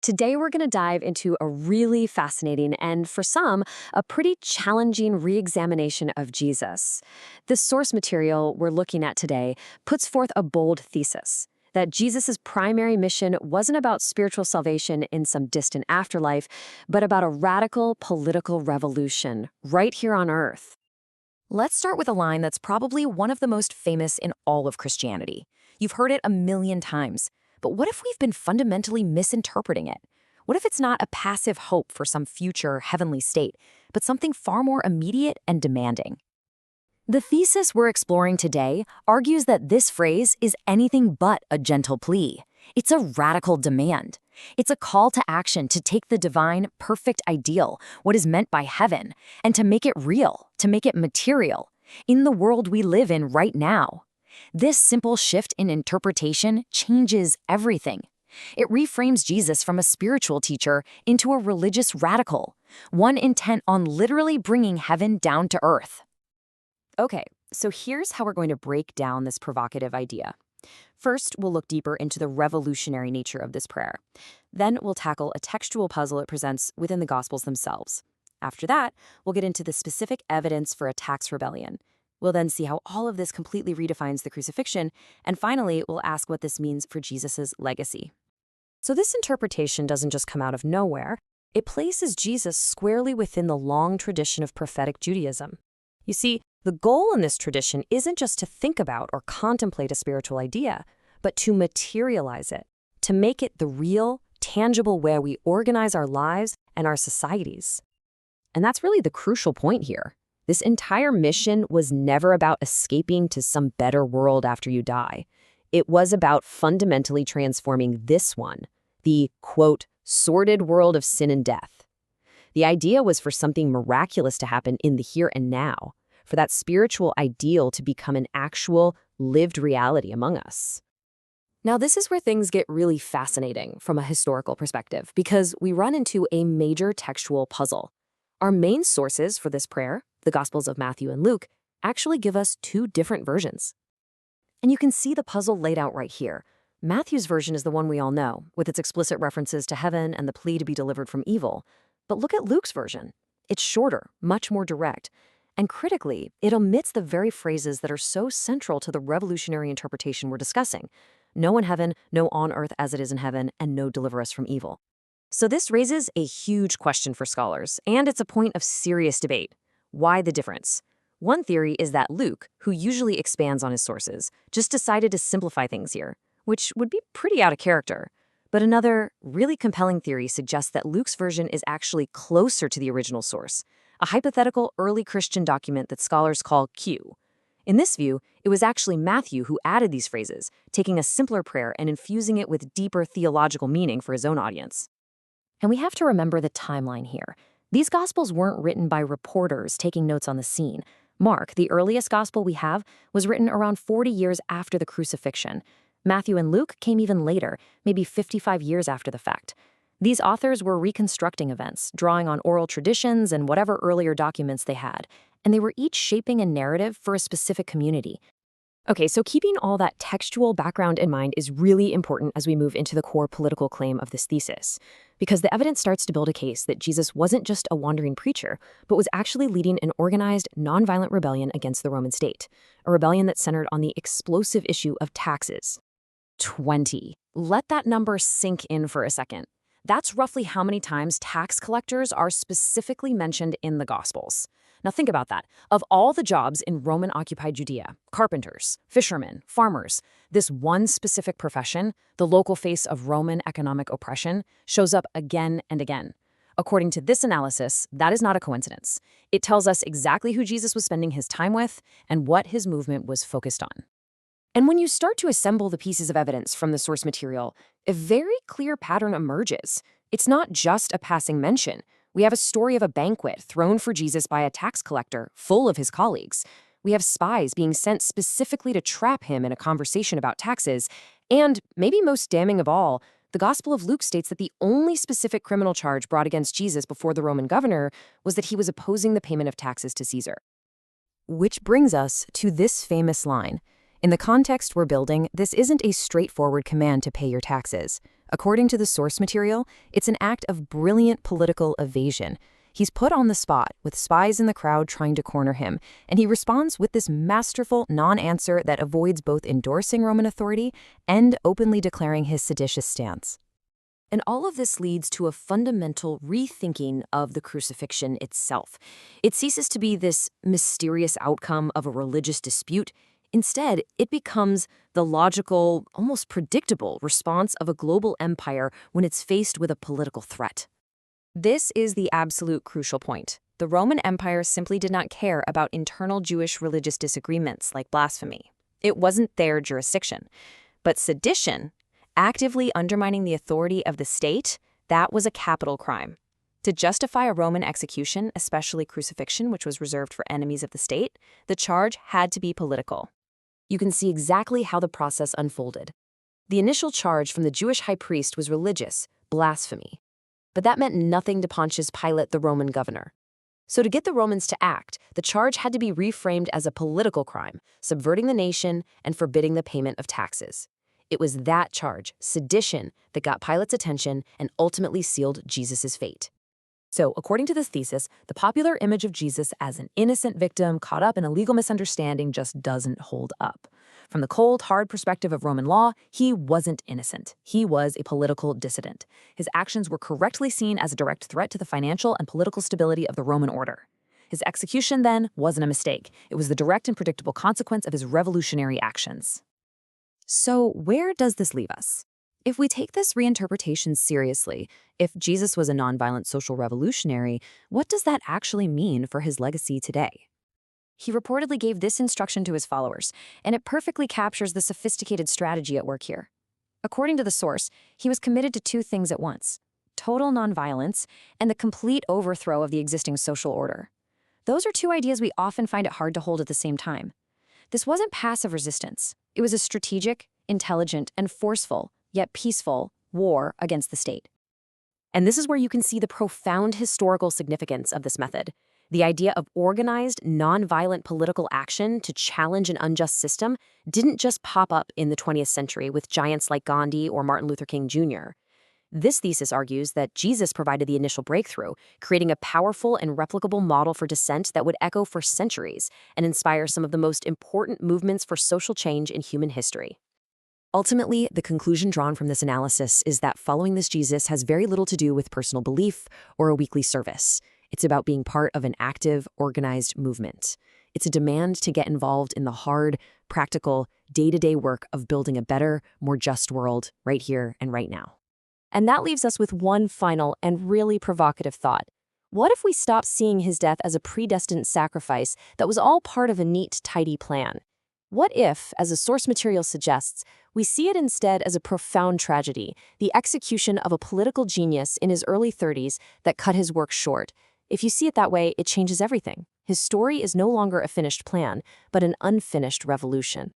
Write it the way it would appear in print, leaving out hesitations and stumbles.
Today, we're going to dive into a really fascinating and, for some, a pretty challenging re-examination of Jesus. This source material we're looking at today puts forth a bold thesis that Jesus' primary mission wasn't about spiritual salvation in some distant afterlife, but about a radical political revolution right here on Earth. Let's start with a line that's probably one of the most famous in all of Christianity. You've heard it a million times. But what if we've been fundamentally misinterpreting it? What if it's not a passive hope for some future heavenly state, but something far more immediate and demanding? The thesis we're exploring today argues that this phrase is anything but a gentle plea. It's a radical demand. It's a call to action to take the divine, perfect ideal, what is meant by heaven, and to make it real, to make it material, in the world we live in right now. This simple shift in interpretation changes everything. It reframes Jesus from a spiritual teacher into a religious radical, one intent on literally bringing heaven down to earth. Okay, so here's how we're going to break down this provocative idea. First, we'll look deeper into the revolutionary nature of this prayer. Then we'll tackle a textual puzzle it presents within the Gospels themselves. After that, we'll get into the specific evidence for a tax rebellion. We'll then see how all of this completely redefines the crucifixion, and finally, we'll ask what this means for Jesus' legacy. So this interpretation doesn't just come out of nowhere. It places Jesus squarely within the long tradition of prophetic Judaism. You see, the goal in this tradition isn't just to think about or contemplate a spiritual idea, but to materialize it, to make it the real, tangible way we organize our lives and our societies. And that's really the crucial point here. This entire mission was never about escaping to some better world after you die. It was about fundamentally transforming this one, the, quote, sordid world of sin and death. The idea was for something miraculous to happen in the here and now, for that spiritual ideal to become an actual, lived reality among us. Now, this is where things get really fascinating from a historical perspective, because we run into a major textual puzzle. Our main sources for this prayer, the Gospels of Matthew and Luke, actually give us two different versions. And you can see the puzzle laid out right here. Matthew's version is the one we all know, with its explicit references to heaven and the plea to be delivered from evil. But look at Luke's version. It's shorter, much more direct. And critically, it omits the very phrases that are so central to the revolutionary interpretation we're discussing. No in heaven, no on earth as it is in heaven, and no deliver us from evil. So this raises a huge question for scholars, and it's a point of serious debate. Why the difference? One theory is that Luke, who usually expands on his sources, just decided to simplify things here, which would be pretty out of character. But another, really compelling theory suggests that Luke's version is actually closer to the original source, a hypothetical early Christian document that scholars call Q. In this view, it was actually Matthew who added these phrases, taking a simpler prayer and infusing it with deeper theological meaning for his own audience. And we have to remember the timeline here. These Gospels weren't written by reporters taking notes on the scene. Mark, the earliest Gospel we have, was written around 40 years after the crucifixion. Matthew and Luke came even later, maybe 55 years after the fact. These authors were reconstructing events, drawing on oral traditions and whatever earlier documents they had, and they were each shaping a narrative for a specific community. Okay, so keeping all that textual background in mind is really important as we move into the core political claim of this thesis, because the evidence starts to build a case that Jesus wasn't just a wandering preacher, but was actually leading an organized, nonviolent rebellion against the Roman state, a rebellion that centered on the explosive issue of taxes. 20. Let that number sink in for a second. That's roughly how many times tax collectors are specifically mentioned in the Gospels. Now think about that. Of all the jobs in Roman-occupied Judea, carpenters, fishermen, farmers, this one specific profession, the local face of Roman economic oppression, shows up again and again. According to this analysis, that is not a coincidence. It tells us exactly who Jesus was spending his time with and what his movement was focused on. And when you start to assemble the pieces of evidence from the source material, a very clear pattern emerges. It's not just a passing mention. We have a story of a banquet thrown for Jesus by a tax collector full of his colleagues. We have spies being sent specifically to trap him in a conversation about taxes. And, maybe most damning of all, the Gospel of Luke states that the only specific criminal charge brought against Jesus before the Roman governor was that he was opposing the payment of taxes to Caesar. Which brings us to this famous line. In the context we're building, this isn't a straightforward command to pay your taxes. According to the source material, it's an act of brilliant political evasion. He's put on the spot with spies in the crowd trying to corner him, and he responds with this masterful non-answer that avoids both endorsing Roman authority and openly declaring his seditious stance. And all of this leads to a fundamental rethinking of the crucifixion itself. It ceases to be this mysterious outcome of a religious dispute. Instead, it becomes the logical, almost predictable response of a global empire when it's faced with a political threat. This is the absolute crucial point. The Roman Empire simply did not care about internal Jewish religious disagreements like blasphemy. It wasn't their jurisdiction. But sedition, actively undermining the authority of the state, that was a capital crime. To justify a Roman execution, especially crucifixion, which was reserved for enemies of the state, the charge had to be political. You can see exactly how the process unfolded. The initial charge from the Jewish high priest was religious, blasphemy. But that meant nothing to Pontius Pilate, the Roman governor. So to get the Romans to act, the charge had to be reframed as a political crime, subverting the nation and forbidding the payment of taxes. It was that charge, sedition, that got Pilate's attention and ultimately sealed Jesus' fate. So, according to this thesis, the popular image of Jesus as an innocent victim caught up in a legal misunderstanding just doesn't hold up. From the cold, hard perspective of Roman law, he wasn't innocent. He was a political dissident. His actions were correctly seen as a direct threat to the financial and political stability of the Roman order. His execution, then, wasn't a mistake. It was the direct and predictable consequence of his revolutionary actions. So, where does this leave us? If we take this reinterpretation seriously, if Jesus was a nonviolent social revolutionary, what does that actually mean for his legacy today? He reportedly gave this instruction to his followers, and it perfectly captures the sophisticated strategy at work here. According to the source, he was committed to two things at once: total nonviolence and the complete overthrow of the existing social order. Those are two ideas we often find it hard to hold at the same time. This wasn't passive resistance. It was a strategic, intelligent, and forceful, yet peaceful, war against the state. And this is where you can see the profound historical significance of this method. The idea of organized, nonviolent political action to challenge an unjust system didn't just pop up in the 20th century with giants like Gandhi or Martin Luther King Jr. This thesis argues that Jesus provided the initial breakthrough, creating a powerful and replicable model for dissent that would echo for centuries and inspire some of the most important movements for social change in human history. Ultimately, the conclusion drawn from this analysis is that following this Jesus has very little to do with personal belief or a weekly service. It's about being part of an active, organized movement. It's a demand to get involved in the hard, practical, day-to-day work of building a better, more just world right here and right now. And that leaves us with one final and really provocative thought. What if we stop seeing his death as a predestined sacrifice that was all part of a neat, tidy plan? What if, as the source material suggests, we see it instead as a profound tragedy, the execution of a political genius in his early 30s that cut his work short? If you see it that way, it changes everything. His story is no longer a finished plan, but an unfinished revolution.